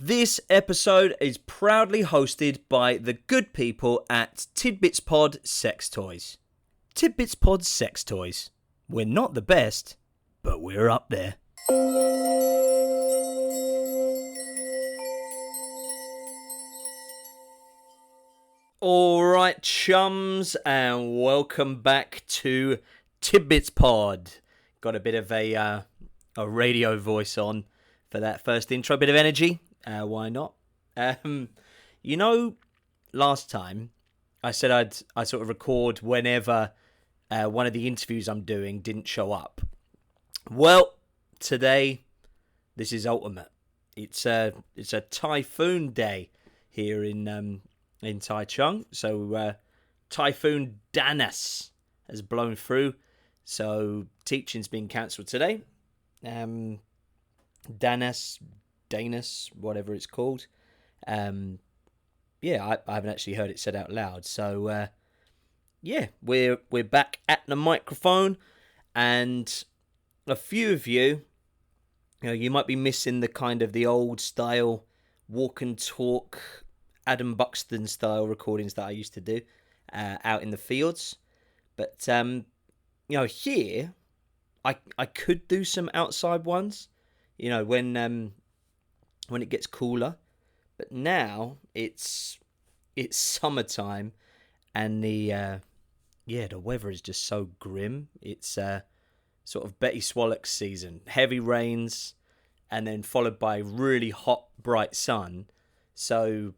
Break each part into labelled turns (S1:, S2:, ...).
S1: This episode is proudly hosted by the good people at tidbitspod Sex Toys. tidbitspod Sex Toys. We're not the best, but we're up there. Alright, chums, and welcome back to tidbitspod. Got a bit of a radio voice on for that first intro, bit of energy. Why not? Last time I said I'd sort of record whenever one of the interviews I'm doing didn't show up. Well, today this is ultimate. It's a typhoon day here in Taichung. So Typhoon Danas has blown through. So teaching's been cancelled today. Danas, whatever it's called. I haven't actually heard it said out loud. So, we're back at the microphone, and a few of you might be missing the kind of the old style walk and talk, Adam Buxton style recordings that I used to do out in the fields. But here I could do some outside ones. When it gets cooler, but now it's summertime, and the weather is just so grim. It's sort of Betty Swallock's season, heavy rains, and then followed by really hot, bright sun. So,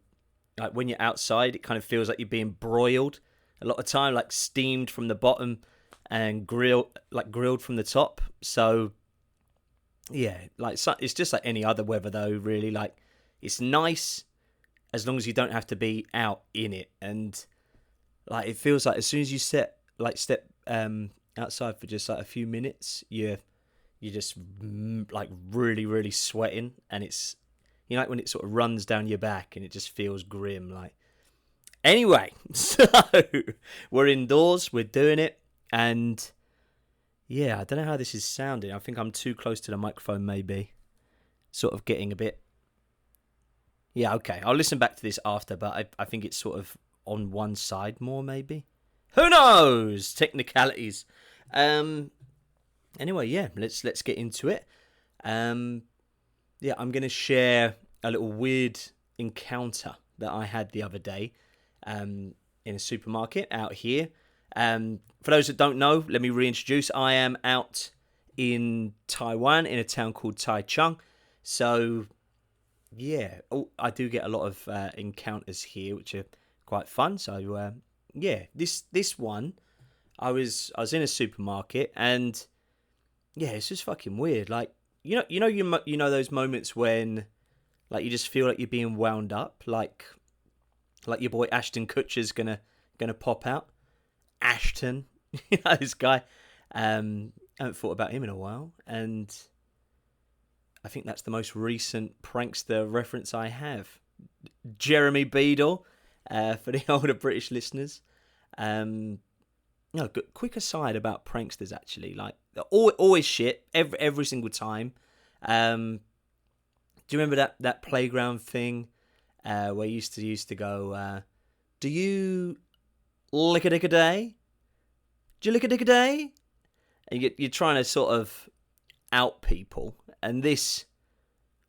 S1: like when you're outside, it kind of feels like you're being broiled a lot of time, like steamed from the bottom and grilled from the top. So. Yeah, it's just like any other weather though, really. Like, it's nice as long as you don't have to be out in it. And like, it feels like as soon as you step outside for just like a few minutes, you're just like really, really sweating. And it's, like when it sort of runs down your back and it just feels grim. Like, anyway, so we're indoors, we're doing it. And yeah, I don't know how this is sounding. I think I'm too close to the microphone, maybe. Sort of getting a bit. Yeah, okay. I'll listen back to this after, but I think it's sort of on one side more, maybe. Who knows? Technicalities. Anyway, yeah, let's get into it. I'm going to share a little weird encounter that I had the other day in a supermarket out here. For those that don't know, let me reintroduce. I am out in Taiwan in a town called Taichung. So, yeah, I do get a lot of encounters here, which are quite fun. So, this one, I was in a supermarket, and yeah, it's just fucking weird. Like, you know those moments when, like, you just feel like you're being wound up, like your boy Ashton Kutcher's gonna pop out. Ashton, this guy. I haven't thought about him in a while, and I think that's the most recent prankster reference I have. Jeremy Beadle, for the older British listeners. Quick aside about pranksters, actually, like always shit every single time. Do you remember that playground thing where you used to go? Do you lick a dick a day? Do you lick a dick a day? And you're trying to sort of out people. And this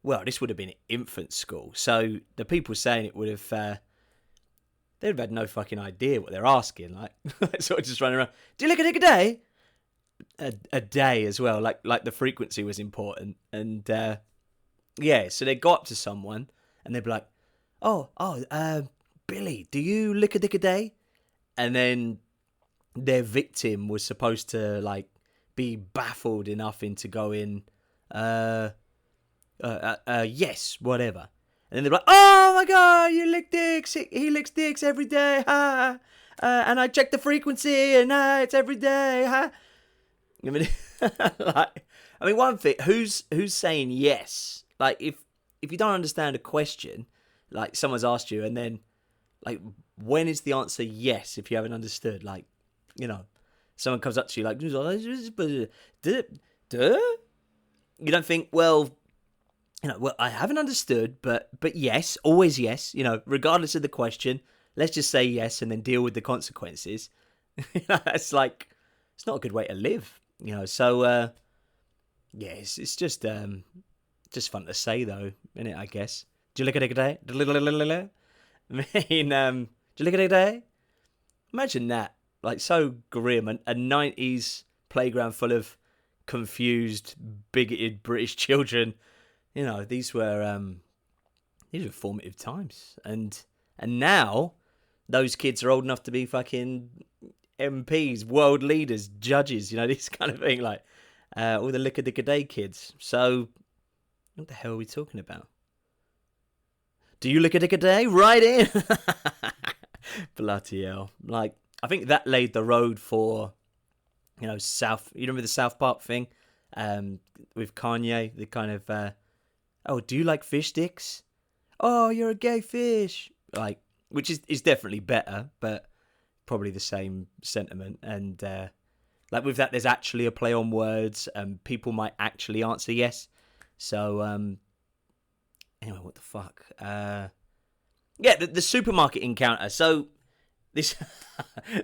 S1: would have been infant school. So the people saying it would have, they'd have had no fucking idea what they're asking. Like, sort of just running around. Do you lick a dick a day? A day as well. Like the frequency was important. And so they go up to someone and they'd be like, Billy, do you lick a dick a day? And then their victim was supposed to like be baffled enough into going, yes, whatever. And then they're like, oh my god, you lick dicks. He licks dicks every day, ha. And I check the frequency, and it's every day, ha. I mean, one thing, who's saying yes? Like, if you don't understand a question, like someone's asked you, and then like, when is the answer yes if you haven't understood? Like, someone comes up to you like, duh? You don't think, well, well, I haven't understood, but yes, always yes, regardless of the question, let's just say yes and then deal with the consequences. It's like, it's not a good way to live, so, yeah, it's just fun to say though, isn't it, I guess. Do you look at it today? I mean, do you look at it today? Imagine that, like so grim, a 90s playground full of confused, bigoted British children. These were formative times, and now those kids are old enough to be fucking MPs, world leaders, judges. This kind of thing, like all the lick of the day kids. So, what the hell are we talking about? Do you look at the day? Right in. Bloody hell! Like, I think that laid the road for, South. You remember the South Park thing, with Kanye, the kind of, oh, do you like fish sticks? Oh, you're a gay fish. Like, which is definitely better, but probably the same sentiment. And like with that, there's actually a play on words, and people might actually answer yes. So, anyway, what the fuck? Yeah, the supermarket encounter. So this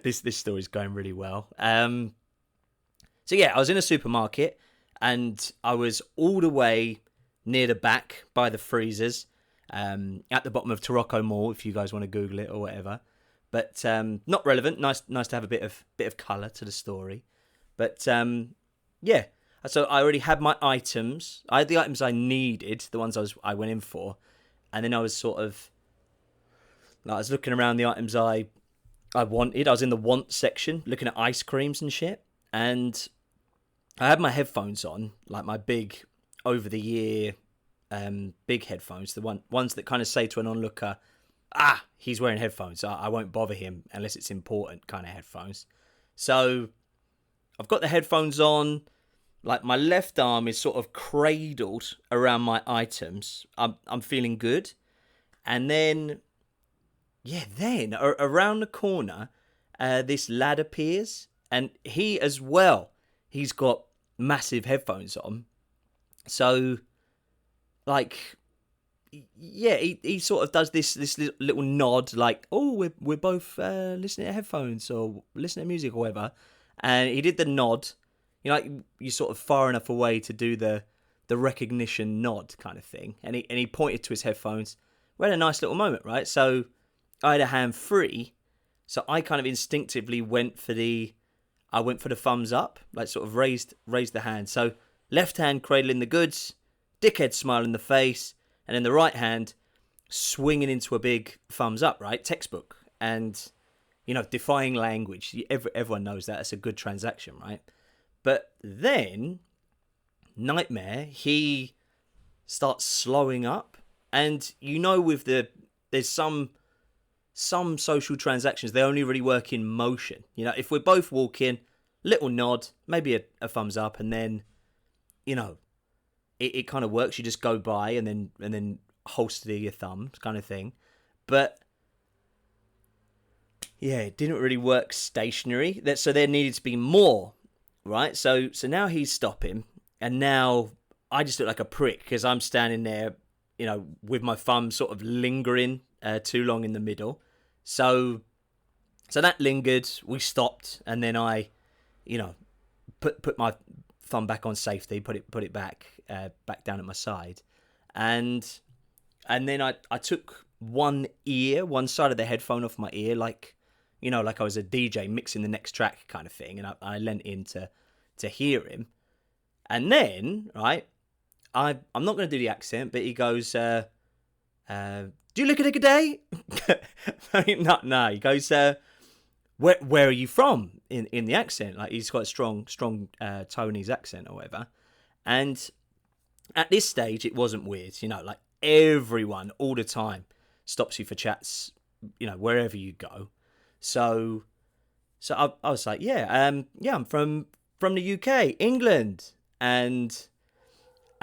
S1: this story's going really well. So yeah, I was in a supermarket and I was all the way near the back by the freezers, at the bottom of Tarocco Mall, if you guys want to Google it or whatever. But not relevant. Nice to have a bit of colour to the story. But yeah, so I already had my items. I had the items I needed, the ones I went in for, and then I was sort of, I was looking around the items I wanted. I was in the want section, looking at ice creams and shit, and I had my headphones on, like my big over-the-ear big headphones, the ones that kind of say to an onlooker, he's wearing headphones, I won't bother him unless it's important kind of headphones. So I've got the headphones on, like my left arm is sort of cradled around my items. I'm feeling good. And then, around the corner, this lad appears, and he as well, he's got massive headphones on. So, like, yeah, he sort of does this little nod, like, oh, we're both listening to headphones or listening to music or whatever. And he did the nod, like you're sort of far enough away to do the recognition nod kind of thing. And he pointed to his headphones. We had a nice little moment, right? So I had a hand free, so I kind of instinctively went for the thumbs up, like sort of raised the hand. So left hand cradling the goods, dickhead smile in the face, and then the right hand swinging into a big thumbs up, right? Textbook. And, defying language. Everyone knows that. It's a good transaction, right? But then, Nightmare, he starts slowing up. And, with there's some social transactions, they only really work in motion. If we're both walking, little nod, maybe a thumbs up, and then, it kind of works. You just go by and then holster your thumb kind of thing. But yeah, it didn't really work stationary. So there needed to be more, right? So now he's stopping, and now I just look like a prick because I'm standing there, with my thumb sort of lingering too long in the middle. So that lingered. We stopped, and then I, put my thumb back on safety, put it back down at my side, and then I took one side of the headphone off my ear, like I was a DJ mixing the next track kind of thing, and I leant in to hear him, and then right, I'm not going to do the accent, but he goes, do you look at it today? No, he goes, where are you from in the accent? Like he's got a strong Taiwanese accent or whatever. And at this stage, it wasn't weird, like everyone all the time stops you for chats, wherever you go. So I was like, I'm from the UK, England, and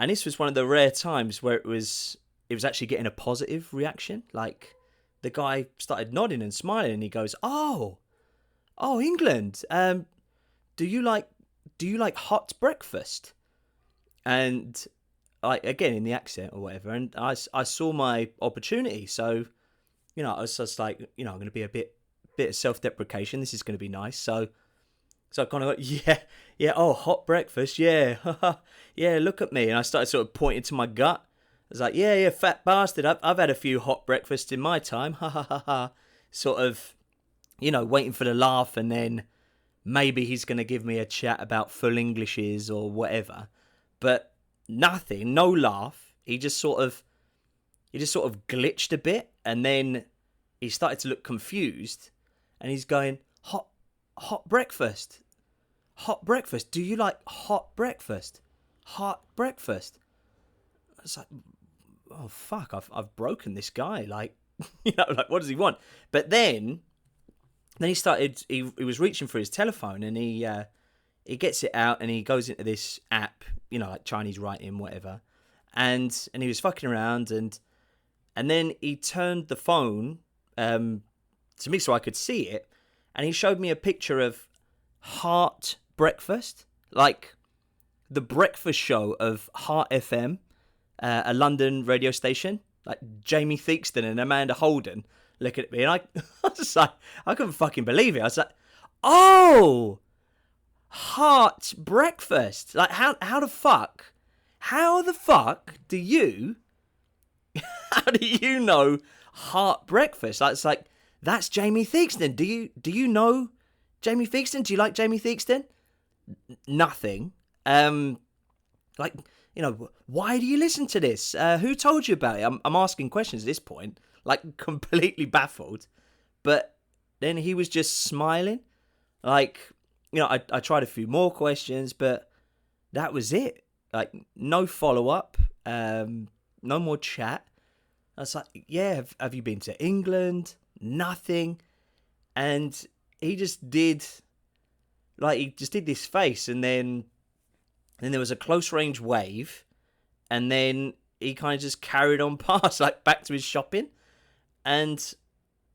S1: this was one of the rare times where it was actually getting a positive reaction. Like the guy started nodding and smiling, and he goes, "Oh, England. Do you like hot breakfast?" And like again in the accent or whatever, and I saw my opportunity. So I was just like, I'm going to be a bit of self-deprecation. This is going to be nice. So I kind of like, yeah, oh, hot breakfast, yeah, yeah, look at me. And I started sort of pointing to my gut. I was like, yeah, fat bastard. I've had a few hot breakfasts in my time, ha ha ha ha. Sort of, waiting for the laugh, and then maybe he's going to give me a chat about full Englishes or whatever. But nothing, no laugh. He just sort of glitched a bit, and then he started to look confused, and he's going, hot breakfast. Hot breakfast. Do you like hot breakfast? Hot breakfast. I was like, oh fuck, I've broken this guy. Like, like what does he want? But then he started. He was reaching for his telephone, and he gets it out, and he goes into this app, like Chinese writing, whatever, and he was fucking around, and then he turned the phone to me so I could see it, and he showed me a picture of Heart Breakfast, like the breakfast show of Heart FM, a London radio station, like Jamie Theakston and Amanda Holden looking at me, and I was just like, I couldn't fucking believe it. I was like, oh, Heart Breakfast. Like, how the fuck do you know Heart Breakfast? Like, it's like, that's Jamie Theakston. Do you know Jamie Theakston? Do you like Jamie Theakston? Nothing. Like, why do you listen to this? Who told you about it? I'm asking questions at this point, like completely baffled. But then he was just smiling. Like, I tried a few more questions, but that was it. Like, no follow-up, no more chat. I was like, yeah, have you been to England? Nothing. And he just did this face, and then there was a close range wave, and then he kind of just carried on past, like back to his shopping. And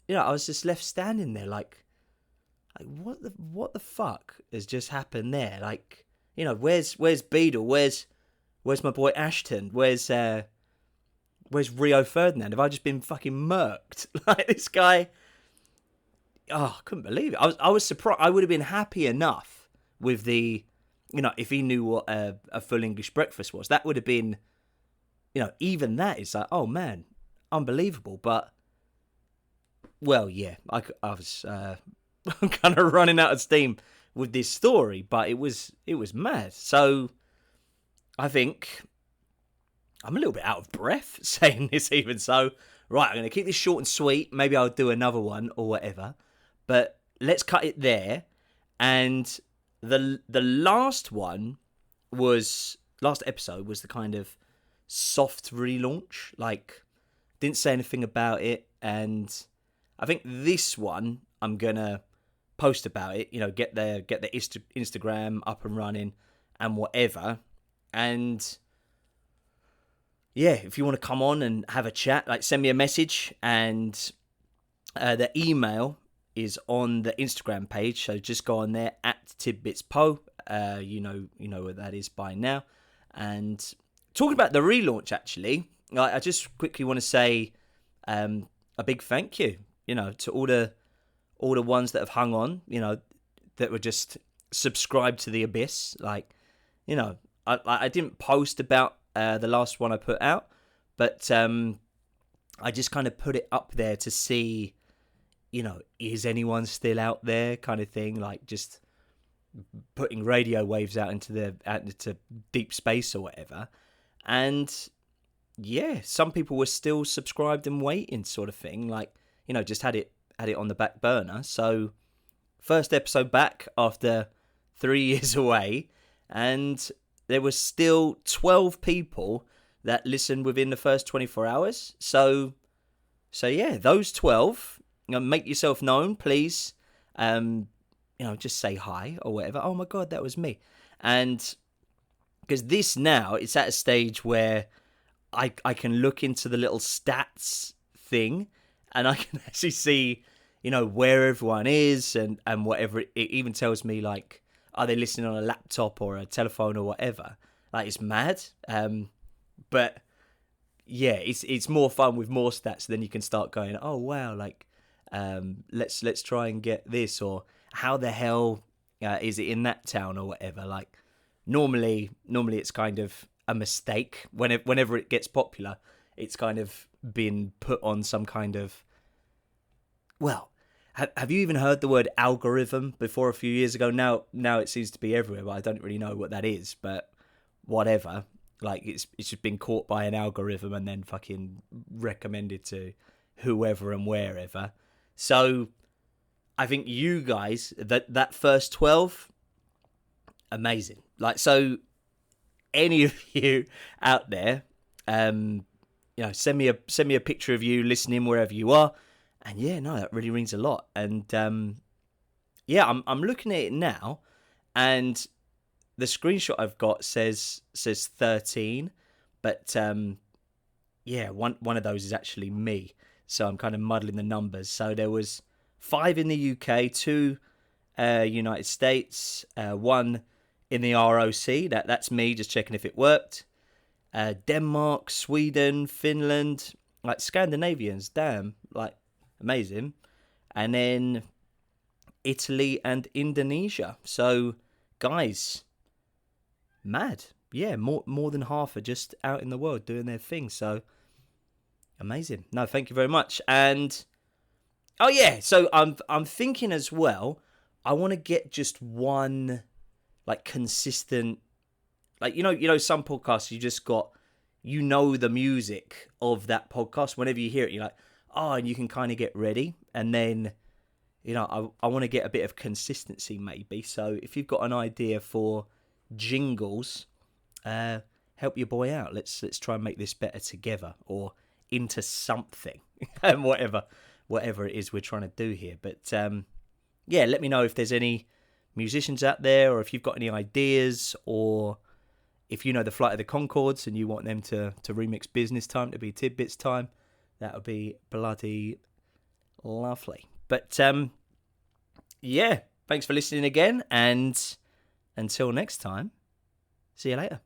S1: I was just left standing there like what the fuck has just happened there? Like, where's Beadle? Where's my boy Ashton? Where's Rio Ferdinand? Have I just been fucking murked? Like, this guy, oh, I couldn't believe it. I was surprised. I would have been happy enough with the, if he knew what a full English breakfast was. That would have been, even that is like, oh man, unbelievable. But, well, yeah, I was kind of running out of steam with this story, but it was mad. So I think I'm a little bit out of breath saying this even. So, right, I'm going to keep this short and sweet. Maybe I'll do another one or whatever. But let's cut it there. And the last episode was the kind of soft relaunch. Like, didn't say anything about it. And I think this one, I'm going to post about it. Get the Instagram up and running and whatever. And yeah, if you want to come on and have a chat, like, send me a message, and the email is on the Instagram page, so just go on there at tidbitspod. You know what that is by now. And talking about the relaunch, actually, I just quickly want to say a big thank you, to all the ones that have hung on, that were just subscribed to the abyss. Like, I didn't post about the last one I put out, but I just kind of put it up there to see, is anyone still out there, kind of thing, like just putting radio waves out into deep space or whatever. And yeah, some people were still subscribed and waiting, sort of thing, like, just had it on the back burner. So first episode back after 3 years away, and there was still 12 people that listened within the first 24 hours. So yeah, those 12, make yourself known, please. Just say hi or whatever. Oh my God, that was me. And because this now, it's at a stage where I can look into the little stats thing, and I can actually see, where everyone is and whatever. It even tells me, like, are they listening on a laptop or a telephone or whatever? Like, it's mad. But yeah, it's more fun with more stats. Then you can start going, oh wow, like let's try and get this, or how the hell is it in that town or whatever. Like normally it's kind of a mistake whenever it gets popular. It's kind of been put on some kind of, well, have you even heard the word algorithm before a few years ago? Now it seems to be everywhere, but I don't really know what that is. But whatever, like it's just been caught by an algorithm and then fucking recommended to whoever and wherever. So I think you guys, that first 12, amazing. Like, any of you out there, send me a picture of you listening wherever you are. And yeah, no, that really rings a lot. And yeah, I'm looking at it now, and the screenshot I've got says 13, but yeah, one of those is actually me. So I'm kind of muddling the numbers. So there was 5 in the UK, 2 United States, 1 in the ROC. That's me just checking if it worked. Denmark, Sweden, Finland, like Scandinavians, damn, like amazing. And then Italy and Indonesia. So guys, mad. Yeah, more than half are just out in the world doing their thing. So amazing. No, thank you very much. And oh yeah, so I'm thinking as well, I want to get just one like consistent, like you know some podcasts you just got, the music of that podcast. Whenever you hear it, you're like, oh, and you can kind of get ready. And then I want to get a bit of consistency maybe. So if you've got an idea for jingles, help your boy out. Let's try and make this better together, or into something, and whatever it is we're trying to do here. But yeah, let me know if there's any musicians out there, or if you've got any ideas, or if you know the Flight of the Conchords and you want them to remix Business Time to be Tidbits Time, that would be bloody lovely. But yeah, thanks for listening again, and until next time, see you later.